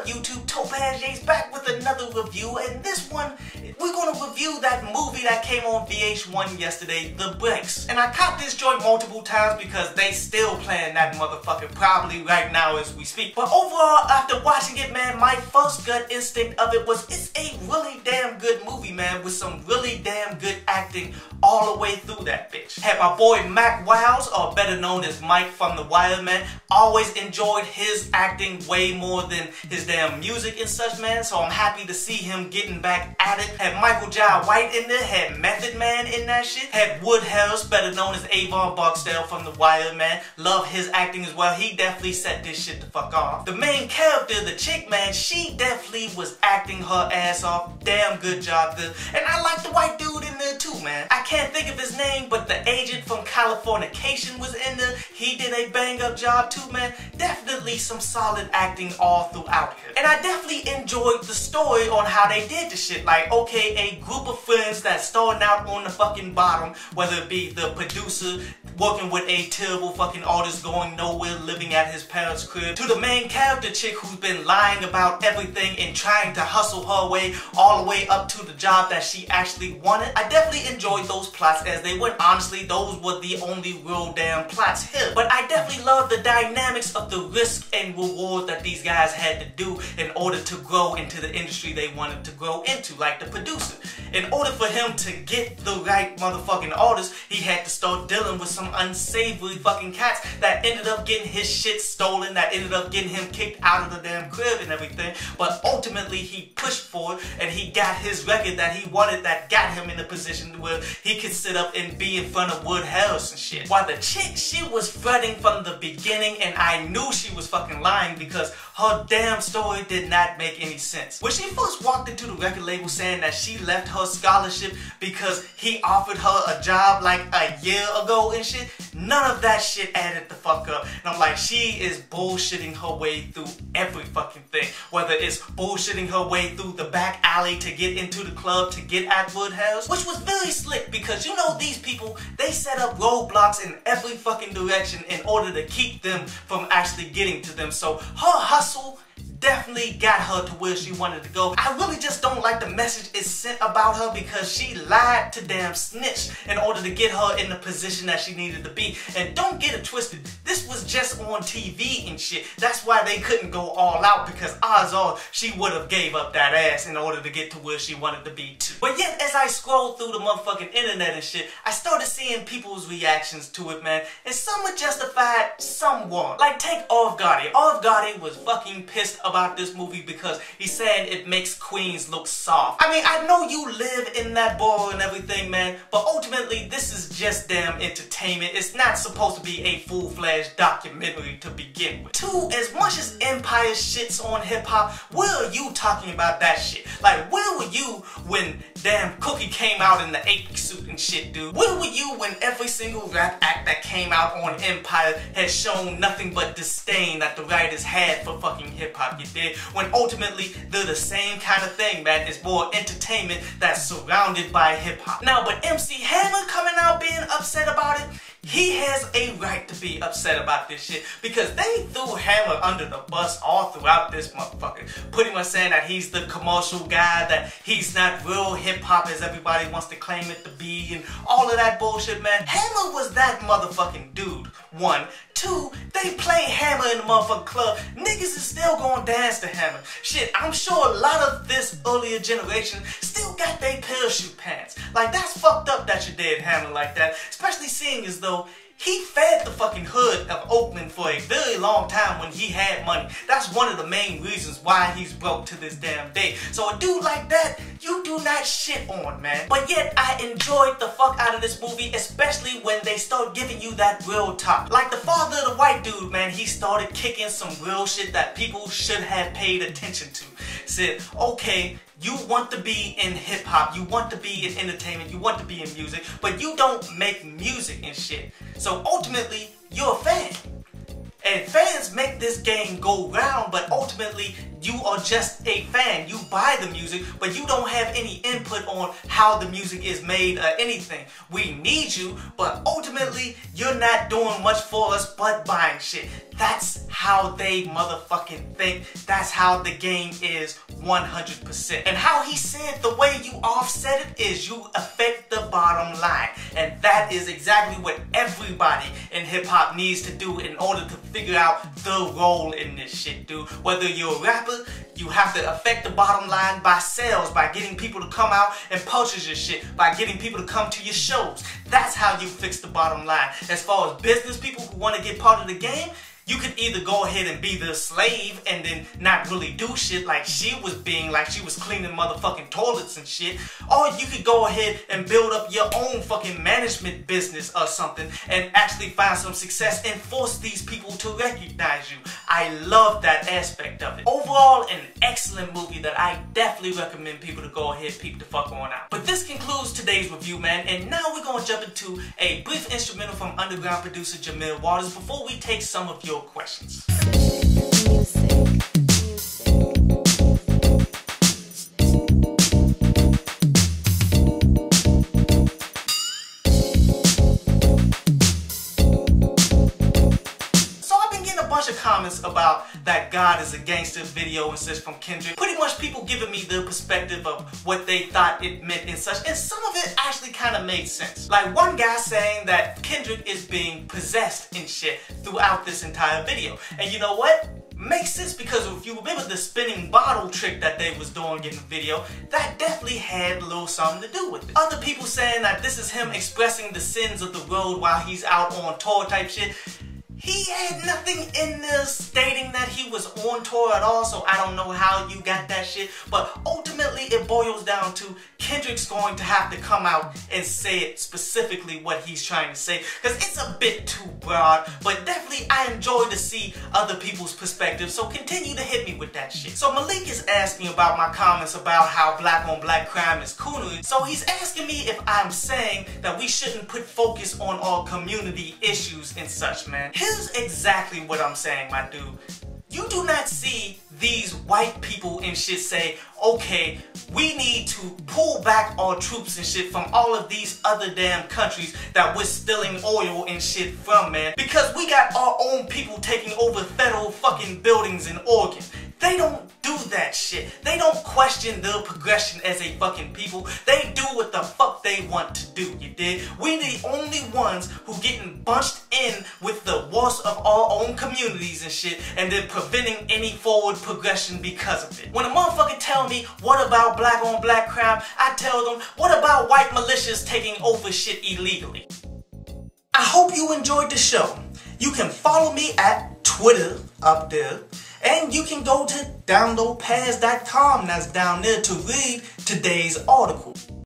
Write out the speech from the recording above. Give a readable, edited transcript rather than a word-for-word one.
up, YouTube? Topaz J's back with another review, and this one, we're gonna review that movie that came on VH1 yesterday, The Breaks. And I caught this joint multiple times because they still playing that motherfucker probably right now as we speak. But overall, after watching it, man, my first gut instinct of it was it's a really damn good movie, man, with some really damn good acting all the way through that bitch. Had my boy Mack, or better known as Mike from The Wire, man, always enjoyed his acting way more than his damn music and such, man, so I'm happy to see him getting back at it. Had Michael Jai White in there, had Method Man in that shit, had Woodhouse, better known as Avon Barksdale from The Wire, man. Love his acting as well. He definitely set this shit the fuck off. The main character, the chick, man, she definitely was acting her ass off. Damn good job there. And I like the white dude in there too, man. I can't think of his name, but the agent from Californication was in there. He did a bang up job too, man. Definitely some solid acting all throughout here. And I definitely enjoyed the story on how they did the shit. Like, okay, a group of friends that's starting out on the fucking bottom, whether it be the producer working with a terrible fucking artist going nowhere, living at his parents' crib, to the main character chick who's been lying about everything and trying to hustle her way all the way up to the job that she actually wanted. I definitely enjoyed those plots as they went. Honestly, those were the only real damn plots here. But I definitely love the dynamics of the risk and reward that these guys had to do in order to grow into the industry they wanted to grow into, like the producer. In order for him to get the right motherfucking artist, he had to start dealing with some unsavory fucking cats that ended up getting his shit stolen, that ended up getting him kicked out of the damn crib and everything. But ultimately, he pushed for it and he got his record that he wanted, that got him in a position where he could sit up and be in front of Woodhouse and shit. While the chick, she was fretting from the beginning, and I knew she was fucking lying because her damn story did not make any sense. When she first walked into the record label saying that she left her scholarship because he offered her a job like a year ago and shit, none of that shit added the fuck up. And I'm like, she is bullshitting her way through every fucking thing. Whether it's bullshitting her way through the back alley to get into the club to get at Woodhouse, which was very slick because, you know, these people, they set up roadblocks in every fucking direction in order to keep them from actually getting to them. So her hustle definitely got her to where she wanted to go. I really just don't like the message it's sent about her because she lied to damn snitch in order to get her in the position that she needed to be. And don't get it twisted, this was just on TV and shit. That's why they couldn't go all out, because odds are she would have gave up that ass in order to get to where she wanted to be too. But yet, as I scrolled through the motherfucking internet and shit, I started seeing people's reactions to it, man. And some were justified, some weren't. Like, take Gotti. Gotti was fucking pissed about this movie because he's saying it makes queens look soft. I mean, I know you live in that borough and everything, man, but ultimately this is just damn entertainment. It's not supposed to be a full-fledged documentary to begin with. Two, as much as Empire shits on hip-hop, where are you talking about that shit? Like, where were you when damn Cookie came out in the 8 suit and shit, dude? Where were you when every single rap act that came out on Empire had shown nothing but disdain that the writers had for fucking hip-hop, you did? When ultimately they're the same kind of thing, man. It's more entertainment that's surrounded by hip-hop. Now, but MC Hammer coming out being upset about it, he has a right to be upset about this shit because they threw Hammer under the bus all throughout this motherfucker. Pretty much saying that he's the commercial guy, that he's not real hip-hop as everybody wants to claim it to be, and all of that bullshit, man. Hammer was that motherfucking dude, one. Two, they play Hammer in the motherfucking club. Niggas is still gonna dance to Hammer. Shit, I'm sure a lot of this earlier generation still got their parachute pants. Like, that's fucked up that you did Hammer like that, especially seeing as though he fed the fucking hood of Oakland for a very long time when he had money. That's one of the main reasons why he's broke to this damn day. So a dude like that, you do not shit on, man. But yet, I enjoyed the fuck out of this movie, especially when they start giving you that real talk. Like the father of the white dude, man, he started kicking some real shit that people should have paid attention to. Said, okay, you want to be in hip-hop, you want to be in entertainment, you want to be in music, but you don't make music and shit. So ultimately, you're a fan. And fans make this game go round, but ultimately, you are just a fan. You buy the music, but you don't have any input on how the music is made or anything. We need you, but ultimately, you're not doing much for us but buying shit. That's how they motherfucking think. That's how the game is 100%. And how he said the way you offset it is you affect the bottom line. And that is exactly what everybody in hip hop needs to do in order to figure out the role in this shit, dude. Whether you're a rapper, you have to affect the bottom line by sales, by getting people to come out and purchase your shit, by getting people to come to your shows. That's how you fix the bottom line. As far as business people who want to get part of the game, you could either go ahead and be the slave and then not really do shit like she was being, like she was cleaning motherfucking toilets and shit. Or you could go ahead and build up your own fucking management business or something and actually find some success and force these people to recognize you. I love that aspect of it. Overall, an excellent movie that I definitely recommend people to go ahead and peep the fuck on out. But this concludes today's review, man, and now we're gonna jump into a brief instrumental from underground producer Jamil Waters before we take some of your questions. Of comments about that God is a gangster video and such from Kendrick. Pretty much people giving me the perspective of what they thought it meant and such, and some of it actually kind of made sense. Like one guy saying that Kendrick is being possessed and shit throughout this entire video. And you know what? Makes sense, because if you remember the spinning bottle trick that they was doing in the video, that definitely had a little something to do with it. Other people saying that this is him expressing the sins of the road while he's out on tour type shit. He had nothing in there stating that he was on tour at all, so I don't know how you got that shit. But ultimately, it boils down to Kendrick's going to have to come out and say it specifically what he's trying to say, because it's a bit too broad. But definitely, I enjoy to see other people's perspectives, so continue to hit me with that shit. So Malik is asking about my comments about how black on black crime is coonery. So he's asking me if I'm saying that we shouldn't put focus on our community issues and such, man. Here's exactly what I'm saying, my dude. You do not see these white people and shit say, okay, we need to pull back our troops and shit from all of these other damn countries that we're stealing oil and shit from, man. Because we got our own people taking over federal fucking buildings in Oregon. They don't do that shit. They don't question the progression as a fucking people. They do what the fuck they want to do, you dig? We the only ones who getting bunched in with the worst of our own communities and shit, and then preventing any forward progression because of it. When a motherfucker tell me, what about black on black crime? I tell them, what about white militias taking over shit illegally? I hope you enjoyed the show. You can follow me at Twitter up there. And you can go to downloadpass.com, that's down there, to read today's article.